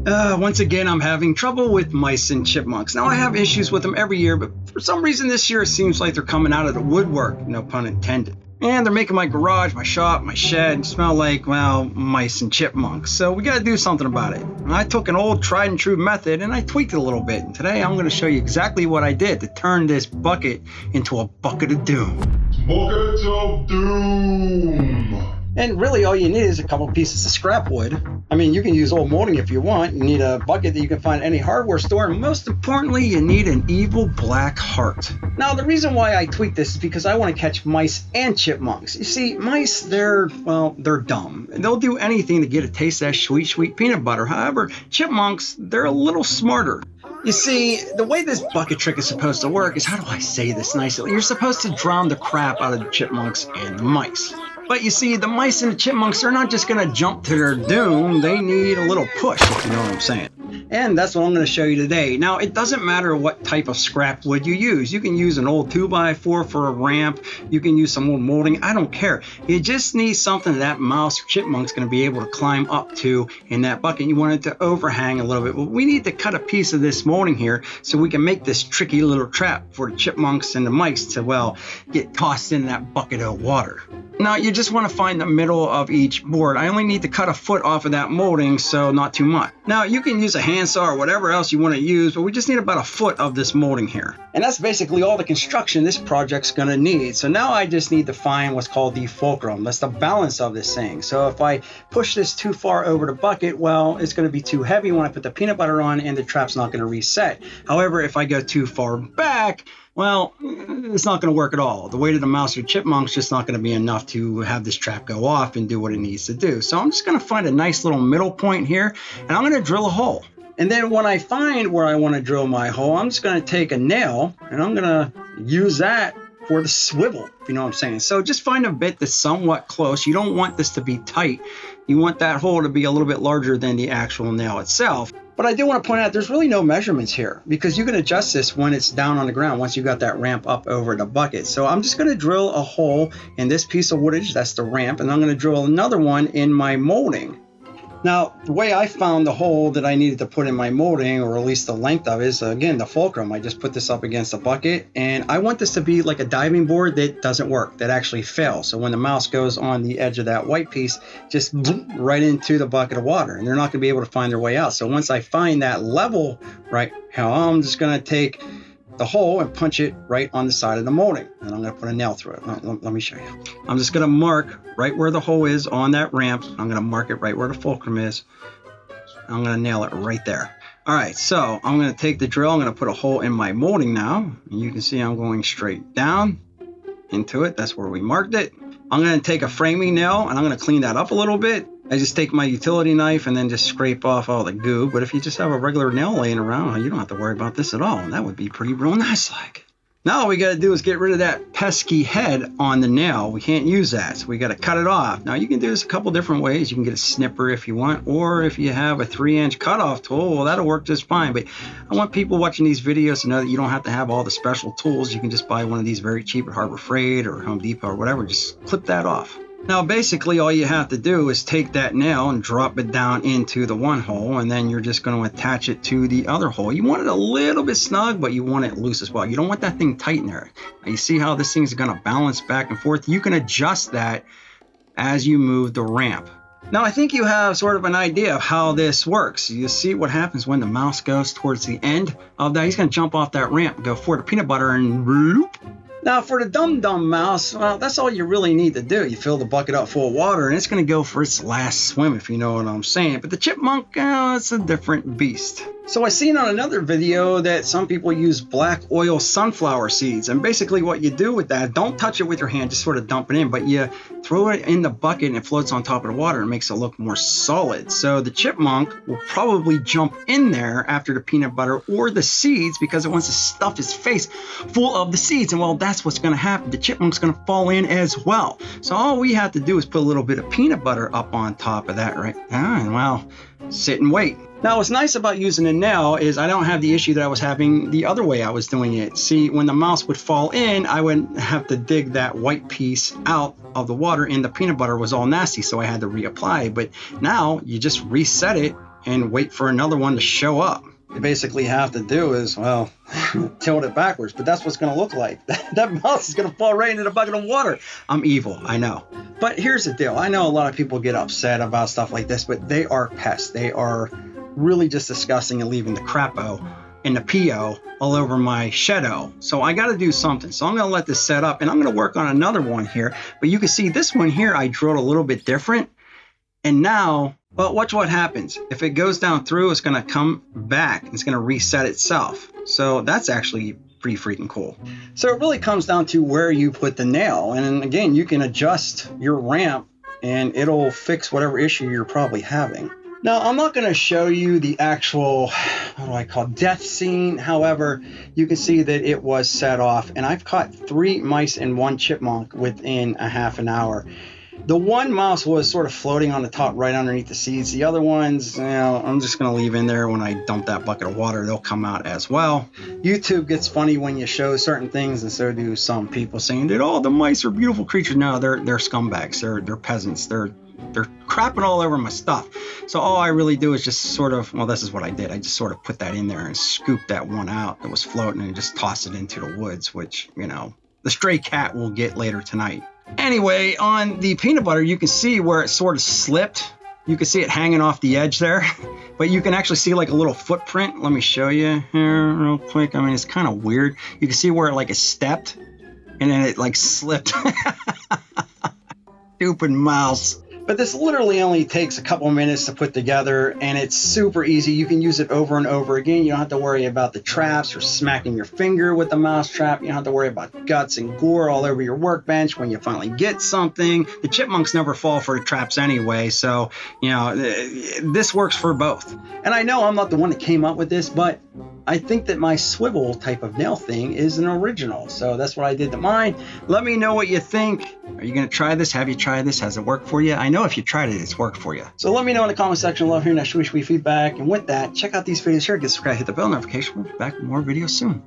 Once again, I'm having trouble with mice and chipmunks. Now, I have issues with them every year, but for some reason this year it seems like they're coming out of the woodwork, no pun intended. And they're making my garage, my shop, my shed smell like, well, mice and chipmunks. So we got to do something about it. I took an old tried and true method and I tweaked it a little bit. And today I'm going to show you exactly what I did to turn this bucket into a bucket of doom. Bucket of doom! And really all you need is a couple pieces of scrap wood. I mean, you can use old molding if you want. You need a bucket that you can find at any hardware store. And most importantly, you need an evil black heart. Now, the reason why I tweaked this is because I want to catch mice and chipmunks. You see, mice, they're dumb. They'll do anything to get a taste of that sweet, sweet peanut butter. However, chipmunks, they're a little smarter. You see, the way this bucket trick is supposed to work is, how do I say this nicely? You're supposed to drown the crap out of the chipmunks and the mice. But you see, the mice and the chipmunks, they're not just going to jump to their doom. They need a little push, if you know what I'm saying. And that's what I'm going to show you today. Now, it doesn't matter what type of scrap wood you use. You can use an old 2x4 for a ramp. You can use some old molding. I don't care. You just need something that mouse or chipmunk's going to be able to climb up to in that bucket. You want it to overhang a little bit. Well, we need to cut a piece of this molding here so we can make this tricky little trap for the chipmunks and the mice to, well, get tossed in that bucket of water. Now, you just want to find the middle of each board. I only need to cut a foot off of that molding, so not too much. Now, you can use a handsaw or whatever else you want to use, but we just need about a foot of this molding here. And that's basically all the construction this project's going to need. So now I just need to find what's called the fulcrum. That's the balance of this thing. So if I push this too far over the bucket, well, it's going to be too heavy when I put the peanut butter on and the trap's not going to reset. However, if I go too far back, well, it's not going to work at all. The weight of the mouse or chipmunk's just not going to be enough to have this trap go off and do what it needs to do. So I'm just going to find a nice little middle point here, and I'm going to drill a hole. And then when I find where I want to drill my hole, I'm just going to take a nail, and I'm going to use that for the swivel, if you know what I'm saying. So just find a bit that's somewhat close. You don't want this to be tight. You want that hole to be a little bit larger than the actual nail itself. But I do want to point out there's really no measurements here because you can adjust this when it's down on the ground once you got that ramp up over the bucket. So I'm just going to drill a hole in this piece of woodage, that's the ramp, and I'm going to drill another one in my molding. Now, the way I found the hole that I needed to put in my molding, or at least the length of it, is, again, the fulcrum. I just put this up against the bucket, and I want this to be like a diving board that doesn't work, that actually fails. So when the mouse goes on the edge of that white piece, just right into the bucket of water, and they're not going to be able to find their way out. So once I find that level right now, I'm just going to take the hole and punch it right on the side of the molding, and I'm going to put a nail through it. Let me show you. I'm just going to mark right where the hole is on that ramp. I'm going to mark it right where the fulcrum is. I'm going to nail it right there. All right, so I'm going to take the drill. I'm going to put a hole in my molding now, and you can see I'm going straight down into it. That's where we marked it. I'm going to take a framing nail, and I'm going to clean that up a little bit. I just take my utility knife and then just scrape off all the goo. But if you just have a regular nail laying around, you don't have to worry about this at all. And that would be pretty real nice like. Now all we got to do is get rid of that pesky head on the nail. We can't use that, so we got to cut it off. Now you can do this a couple different ways. You can get a snipper if you want, or if you have a 3-inch cutoff tool, well, that'll work just fine. But I want people watching these videos to know that you don't have to have all the special tools. You can just buy one of these very cheap at Harbor Freight or Home Depot or whatever. Just clip that off. Now, basically, all you have to do is take that nail and drop it down into the one hole, and then you're just going to attach it to the other hole. You want it a little bit snug, but you want it loose as well. You don't want that thing tight in there. Now, you see how this thing's going to balance back and forth? You can adjust that as you move the ramp. Now, I think you have sort of an idea of how this works. You see what happens when the mouse goes towards the end of that. He's going to jump off that ramp, go for the peanut butter, and bloop. Now, for the dumb mouse, well, that's all you really need to do. You fill the bucket up full of water, and it's going to go for its last swim, if you know what I'm saying. But the chipmunk, it's a different beast. So I seen on another video that some people use black oil sunflower seeds. And basically what you do with that, don't touch it with your hand, just sort of dump it in. But you throw it in the bucket, and it floats on top of the water and makes it look more solid. So the chipmunk will probably jump in there after the peanut butter or the seeds because it wants to stuff his face full of the seeds. And well, that's what's going to happen. The chipmunk's going to fall in as well. So all we have to do is put a little bit of peanut butter up on top of that right now, and well, sit and wait. Now, what's nice about using a nail is I don't have the issue that I was having the other way I was doing it. See, when the mouse would fall in, I would have to dig that white piece out of the water, and the peanut butter was all nasty, so I had to reapply. But now you just reset it and wait for another one to show up. You basically have to do is, well, tilt it backwards, but that's what's going to look like. That mouse is going to fall right into the bucket of water. I'm evil, I know. But here's the deal. I know a lot of people get upset about stuff like this, but they are pests. They are really just disgusting and leaving the crapo and the PO all over my shadow. So I got to do something. So I'm going to let this set up, and I'm going to work on another one here. But you can see this one here, I drilled a little bit different. And now, well, watch what happens. If it goes down through, it's going to come back. It's going to reset itself. So that's actually pretty freaking cool. So it really comes down to where you put the nail. And again, you can adjust your ramp and it'll fix whatever issue you're probably having. Now, I'm not going to show you the actual, what do I call, death scene. However, you can see that it was set off, and I've caught 3 mice and 1 chipmunk within a half an hour. The one mouse was sort of floating on the top right underneath the seeds. The other ones, you know, I'm just going to leave in there. When I dump that bucket of water, they'll come out as well. YouTube gets funny when you show certain things, and so do some people saying that, oh, the mice are beautiful creatures. No, they're scumbags. They're peasants. They're crapping all over my stuff. So all I really do is just sort of, well, this is what I did. I just sort of put that in there and scooped that one out that was floating and just tossed it into the woods, which, you know, the stray cat will get later tonight. Anyway, on the peanut butter, you can see where it sort of slipped. You can see it hanging off the edge there, but you can actually see like a little footprint. Let me show you here real quick. I mean, it's kind of weird. You can see where it like it stepped and then it like slipped. Stupid mouse. But this literally only takes a couple minutes to put together, and it's super easy. You can use it over and over again. You don't have to worry about the traps or smacking your finger with the mouse trap. You don't have to worry about guts and gore all over your workbench when you finally get something. The chipmunks never fall for the traps anyway, so, you know, this works for both. And I know I'm not the one that came up with this, but I think that my swivel type of nail thing is an original. So that's what I did to mine. Let me know what you think. Are you going to try this? Have you tried this? Has it worked for you? I know if you tried it, it's worked for you. So let me know in the comment section. Love hearing that sweet feedback. And with that, check out these videos here. Get subscribed, hit the bell notification. We'll be back with more videos soon.